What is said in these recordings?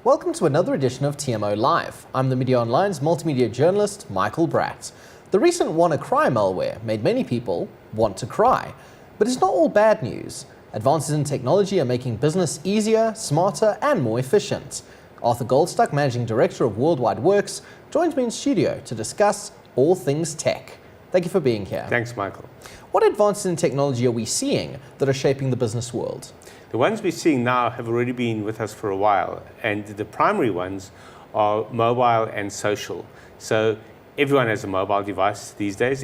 Welcome to another edition of TMO.live. I'm the Media Online's multimedia journalist, Michael Bratt. The recent WannaCry malware made many people want to cry. But it's not all bad news. Advances in technology are making business easier, smarter, and more efficient. Arthur Goldstuck, Managing Director of Worldwide Works, joins me in studio to discuss all things tech. Thank you for being here. Thanks, Michael. What advances in technology are we seeing that are shaping the business world? The ones we're seeing now have already been with us for a while, and the primary ones are mobile and social. So everyone has a mobile device these days.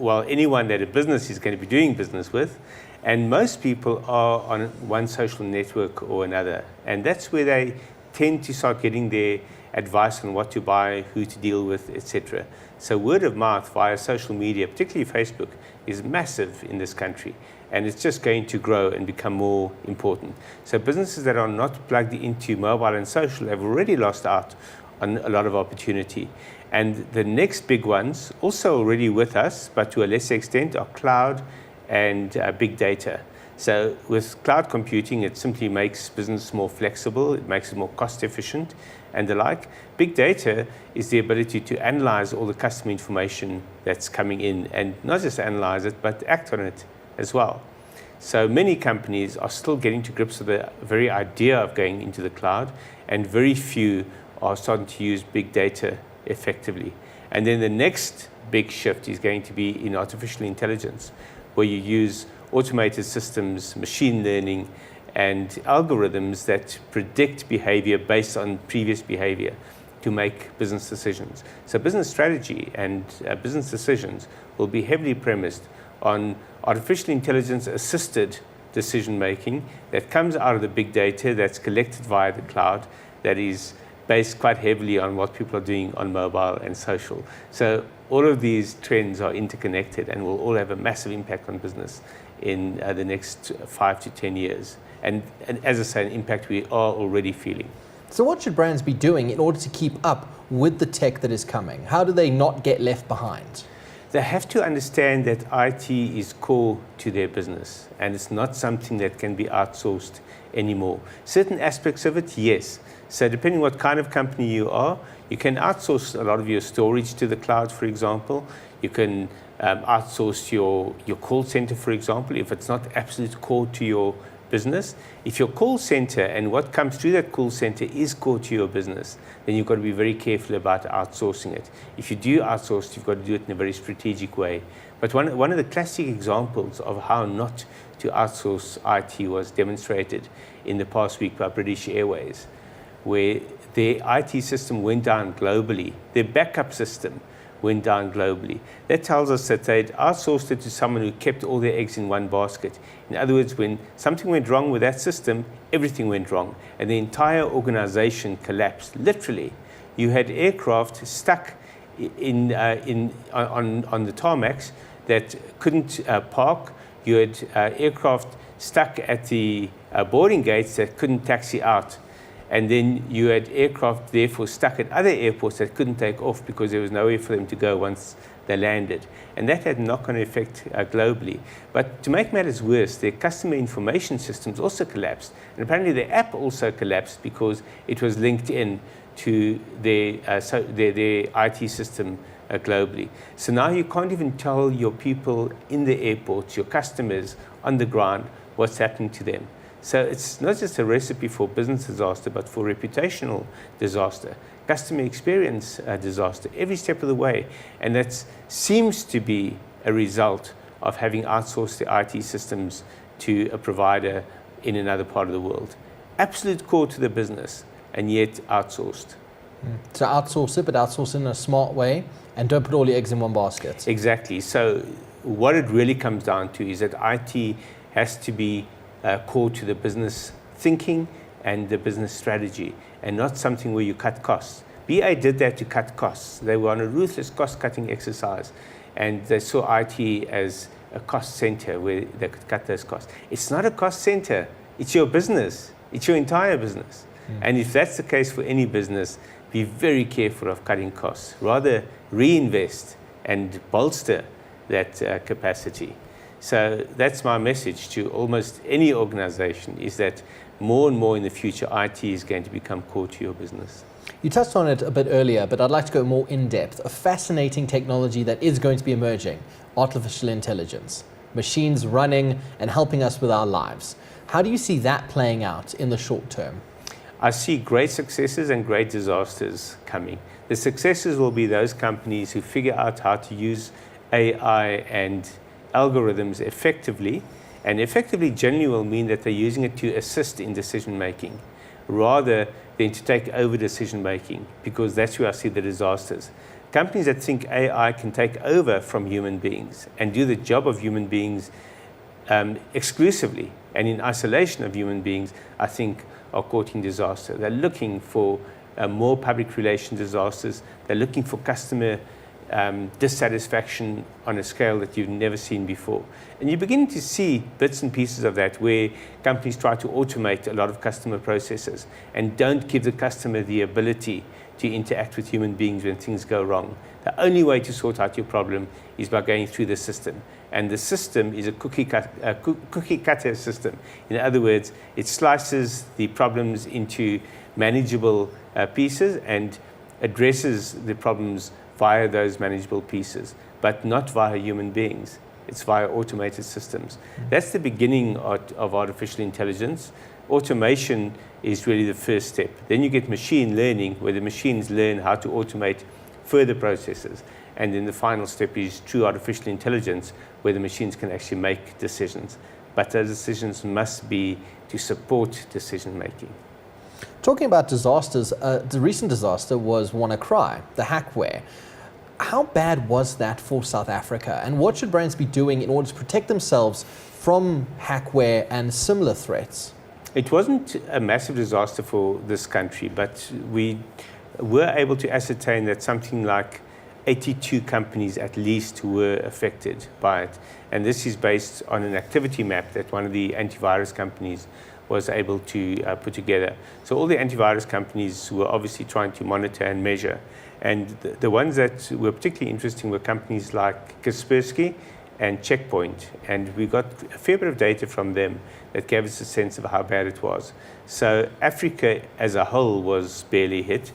Well, anyone that a business is going to be doing business with, and most people are on one social network or another, and that's where they tend to start getting their advice on what to buy, who to deal with, etc. So word of mouth via social media, particularly Facebook, is massive in this country, and it's just going to grow and become more important. So businesses that are not plugged into mobile and social have already lost out on a lot of opportunity. And the next big ones, also already with us, but to a lesser extent, are cloud and big data. So with cloud computing, it simply makes business more flexible, it makes it more cost efficient and the like. Big data is the ability to analyze all the customer information that's coming in, and not just analyze it, but act on it as well. So many companies are still getting to grips with the very idea of going into the cloud, and very few are starting to use big data effectively. And then the next big shift is going to be in artificial intelligence, where you use automated systems, machine learning, and algorithms that predict behavior based on previous behavior to make business decisions. So business strategy and business decisions will be heavily premised on artificial intelligence assisted decision making that comes out of the big data that's collected via the cloud, that is based quite heavily on what people are doing on mobile and social. So all of these trends are interconnected and will all have a massive impact on business in the next 5 to 10 years. And as I say, an impact we are already feeling. So what should brands be doing in order to keep up with the tech that is coming? How do they not get left behind? They have to understand that IT is core to their business, and it's not something that can be outsourced anymore. Certain aspects of it, yes. So depending what kind of company you are, you can outsource a lot of your storage to the cloud, for example. You can outsource your call center, for example, if it's not absolute core to your business. If your call center and what comes through that call center is core to your business, then you've got to be very careful about outsourcing it. If you do outsource, you've got to do it in a very strategic way. But one of the classic examples of how not to outsource IT was demonstrated in the past week by British Airways, where their IT system went down globally, their backup system went down globally. That tells us that they'd outsourced it to someone who kept all their eggs in one basket. In other words, when something went wrong with that system, everything went wrong, and the entire organization collapsed. Literally, you had aircraft stuck on the tarmacs that couldn't park. You had aircraft stuck at the boarding gates that couldn't taxi out. And then you had aircraft therefore stuck at other airports that couldn't take off because there was nowhere for them to go once they landed. And that had a knock-on effect globally. But to make matters worse, their customer information systems also collapsed. And apparently their app also collapsed because it was linked in to their IT system globally. So now you can't even tell your people in the airports, your customers on the ground, what's happening to them. So it's not just a recipe for business disaster, but for reputational disaster, customer experience disaster, every step of the way. And that seems to be a result of having outsourced the IT systems to a provider in another part of the world. Absolute core to the business, and yet outsourced. So outsource it, but outsource in a smart way, and don't put all your eggs in one basket. Exactly. So what it really comes down to is that IT has to be core to the business thinking and the business strategy, and not something where you cut costs. BA did that to cut costs. They were on a ruthless cost-cutting exercise, and they saw IT as a cost center where they could cut those costs. It's not a cost center. It's your business. It's your entire business. And if that's the case for any business, be very careful of cutting costs. Rather reinvest and bolster that capacity. So that's my message to almost any organization, is that more and more in the future, IT is going to become core to your business. You touched on it a bit earlier, but I'd like to go more in depth. A fascinating technology that is going to be emerging, artificial intelligence, machines running and helping us with our lives. How do you see that playing out in the short term? I see great successes and great disasters coming. The successes will be those companies who figure out how to use AI and algorithms effectively, and effectively generally will mean that they're using it to assist in decision making rather than to take over decision making, because that's where I see the disasters. Companies that think AI can take over from human beings and do the job of human beings exclusively and in isolation of human beings, I think are courting disaster. They're looking for more public relations disasters. They're looking for customer dissatisfaction on a scale that you've never seen before. And you're beginning to see bits and pieces of that where companies try to automate a lot of customer processes and don't give the customer the ability to interact with human beings when things go wrong. The only way to sort out your problem is by going through the system. And the system is a cookie cutter system. In other words, it slices the problems into manageable pieces and addresses the problems via those manageable pieces, but not via human beings. It's via automated systems. That's the beginning of artificial intelligence. Automation is really the first step. Then you get machine learning, where the machines learn how to automate further processes. And then the final step is true artificial intelligence, where the machines can actually make decisions. But those decisions must be to support decision making. Talking about disasters, the recent disaster was WannaCry, the hackware. How bad was that for South Africa, and what should brands be doing in order to protect themselves from hackware and similar threats? It wasn't a massive disaster for this country, but we were able to ascertain that something like 82 companies at least were affected by it. And this is based on an activity map that one of the antivirus companies was able to put together. So all the antivirus companies were obviously trying to monitor and measure. And the ones that were particularly interesting were companies like Kaspersky and Checkpoint. And we got a fair bit of data from them that gave us a sense of how bad it was. So Africa as a whole was barely hit.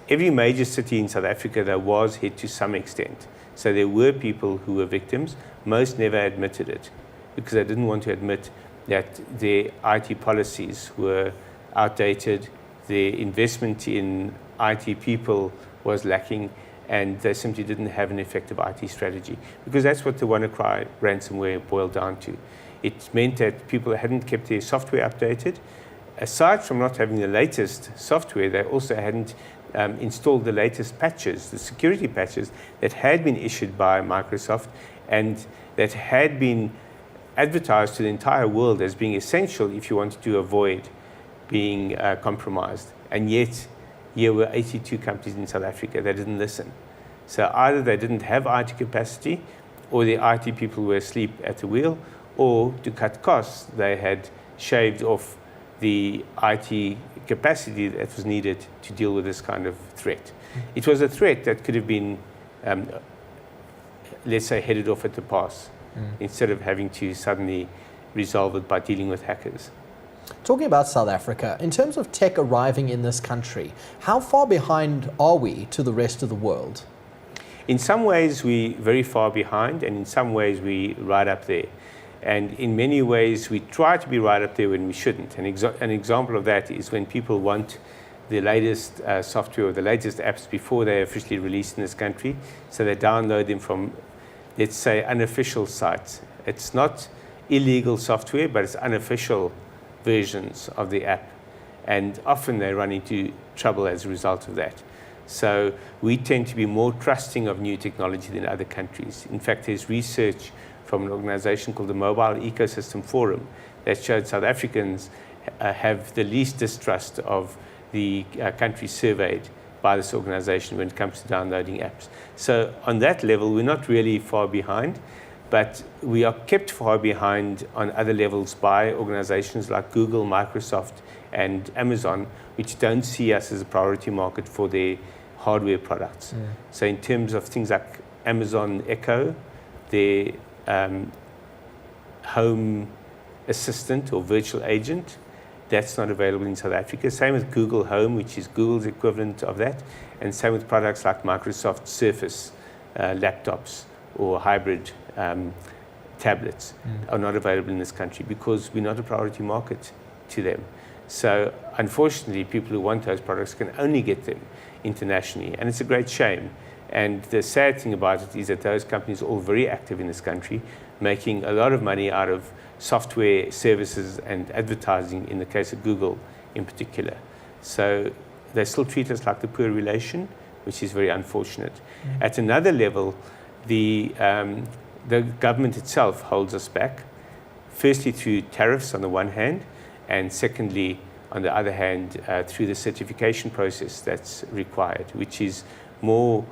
Every major city in South Africa, though, was hit to some extent. So there were people who were victims. Most never admitted it because they didn't want to admit that their IT policies were outdated, their investment in IT people was lacking, and they simply didn't have an effective IT strategy. Because that's what the WannaCry ransomware boiled down to. It meant that people hadn't kept their software updated. Aside from not having the latest software, they also hadn't installed the latest patches, the security patches that had been issued by Microsoft and that had been advertised to the entire world as being essential if you wanted to avoid being compromised. And yet, here were 82 companies in South Africa that didn't listen. So either they didn't have IT capacity, or the IT people were asleep at the wheel, or to cut costs, they had shaved off the IT capacity that was needed to deal with this kind of threat. It was a threat that could have been, let's say, headed off at the pass, instead of having to suddenly resolve it by dealing with hackers. Talking about South Africa, in terms of tech arriving in this country, how far behind are we to the rest of the world? In some ways, we're very far behind, and in some ways, we're right up there. And in many ways, we try to be right up there when we shouldn't. An example of that is when people want the latest software or the latest apps before they're officially released in this country. So they download them from, let's say, unofficial sites. It's not illegal software, but it's unofficial versions of the app. And often they run into trouble as a result of that. So we tend to be more trusting of new technology than other countries. In fact, there's research from an organization called the Mobile Ecosystem Forum that showed South Africans have the least distrust of the countries surveyed by this organization when it comes to downloading apps. So on that level, we're not really far behind, but we are kept far behind on other levels by organizations like Google, Microsoft, and Amazon, which don't see us as a priority market for their hardware products. So in terms of things like Amazon Echo, their home assistant or virtual agent. That's not available in South Africa. Same with Google Home, which is Google's equivalent of that. And same with products like Microsoft Surface laptops or hybrid tablets are not available in this country because we're not a priority market to them. So unfortunately, people who want those products can only get them internationally. And it's a great shame. And the sad thing about it is that those companies are all very active in this country, making a lot of money out of software services and advertising, in the case of Google in particular. So they still treat us like the poor relation, which is very unfortunate. At another level, the government itself holds us back, firstly through tariffs on the one hand, and secondly, on the other hand, through the certification process that's required, which is more,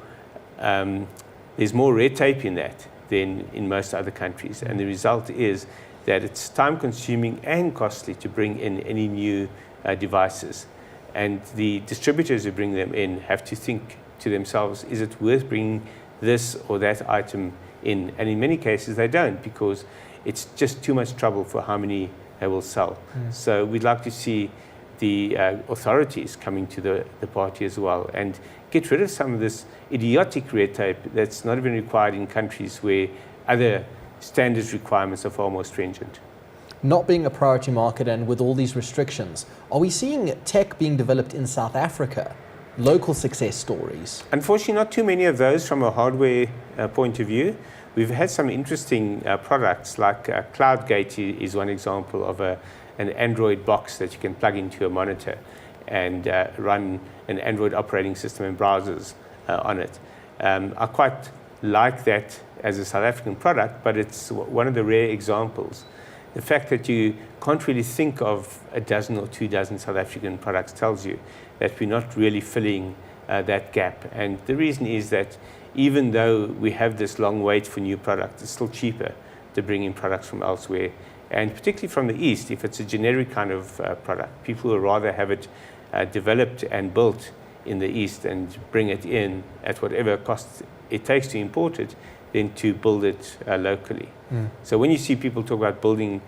there's more red tape in that than in most other countries. And the result is that it's time-consuming and costly to bring in any new devices. And the distributors who bring them in have to think to themselves, is it worth bringing this or that item in? And in many cases, they don't, because it's just too much trouble for how many they will sell. So we'd like to see the authorities coming to the party as well and get rid of some of this idiotic red tape that's not even required in countries where other standards requirements are far more stringent. Not being a priority market and with all these restrictions, are we seeing tech being developed in South Africa? Local success stories? Unfortunately, not too many of those from a hardware point of view. We've had some interesting products, like CloudGate is one example of an Android box that you can plug into a monitor and run an Android operating system and browsers on it. I quite like that as a South African product, but it's one of the rare examples. The fact that you can't really think of a dozen or 2 dozen South African products tells you that we're not really filling that gap. And the reason is that even though we have this long wait for new products, it's still cheaper to bring in products from elsewhere, and particularly from the East. If it's a generic kind of product, people will rather have it developed and built in the East and bring it in at whatever cost it takes to import it than to build it locally. So when you see people talk about building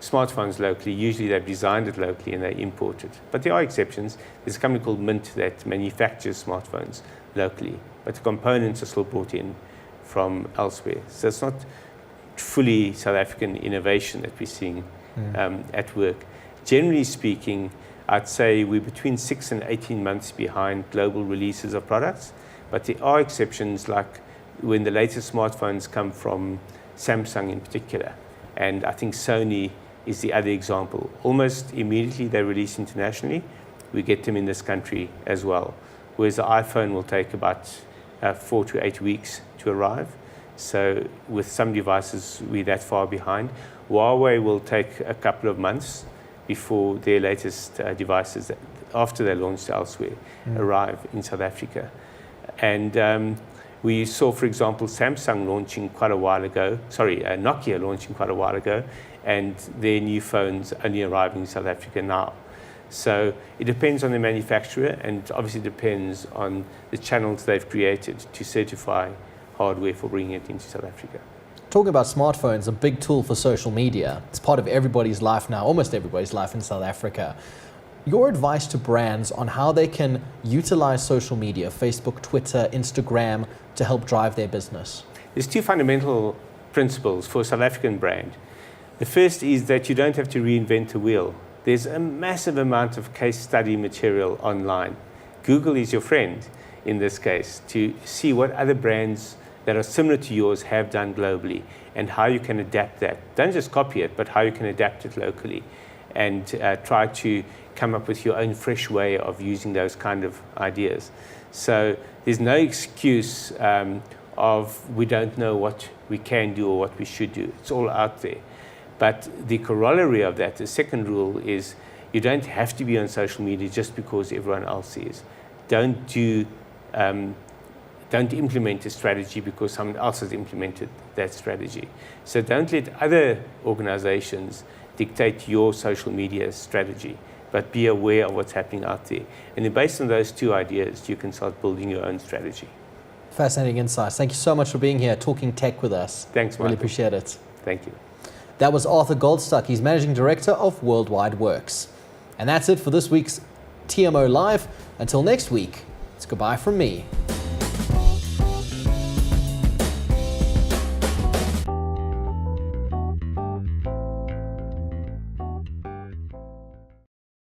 smartphones locally, usually they've designed it locally and they import it. But there are exceptions. There's a company called Mint that manufactures smartphones locally, but the components are still brought in from elsewhere. So it's not fully South African innovation that we're seeing at work. Generally speaking, I'd say we're between 6 and 18 months behind global releases of products, but there are exceptions, like when the latest smartphones come from Samsung in particular, and I think Sony is the other example. Almost immediately they release internationally, we get them in this country as well, whereas the iPhone will take about 4 to 8 weeks to arrive. So with some devices, we're that far behind. Huawei will take a couple of months before their latest devices, after they're launched elsewhere, arrive in South Africa. And we saw, for example, Samsung launching quite a while ago, Nokia launching quite a while ago, and their new phones only arriving in South Africa now. So it depends on the manufacturer, and obviously depends on the channels they've created to certify hardware for bringing it into South Africa. Talking about smartphones, a big tool for social media. It's part of everybody's life now, almost everybody's life in South Africa. Your advice to brands on how they can utilize social media, Facebook, Twitter, Instagram, to help drive their business? There's 2 fundamental principles for a South African brand. The first is that you don't have to reinvent the wheel. There's a massive amount of case study material online. Google is your friend in this case, to see what other brands that are similar to yours have done globally and how you can adapt that. Don't just copy it, but how you can adapt it locally and try to come up with your own fresh way of using those kind of ideas. So there's no excuse of we don't know what we can do or what we should do. It's all out there. But the corollary of that, the second rule, is you don't have to be on social media just because everyone else is. Don't implement a strategy because someone else has implemented that strategy. So don't let other organizations dictate your social media strategy, but be aware of what's happening out there. And then based on those 2 ideas, you can start building your own strategy. Fascinating insights. Thank you so much for being here, talking tech with us. Thanks, Michael. Really appreciate it. Thank you. That was Arthur Goldstuck. He's Managing Director of Worldwide Works. And that's it for this week's TMO Live. Until next week, it's goodbye from me.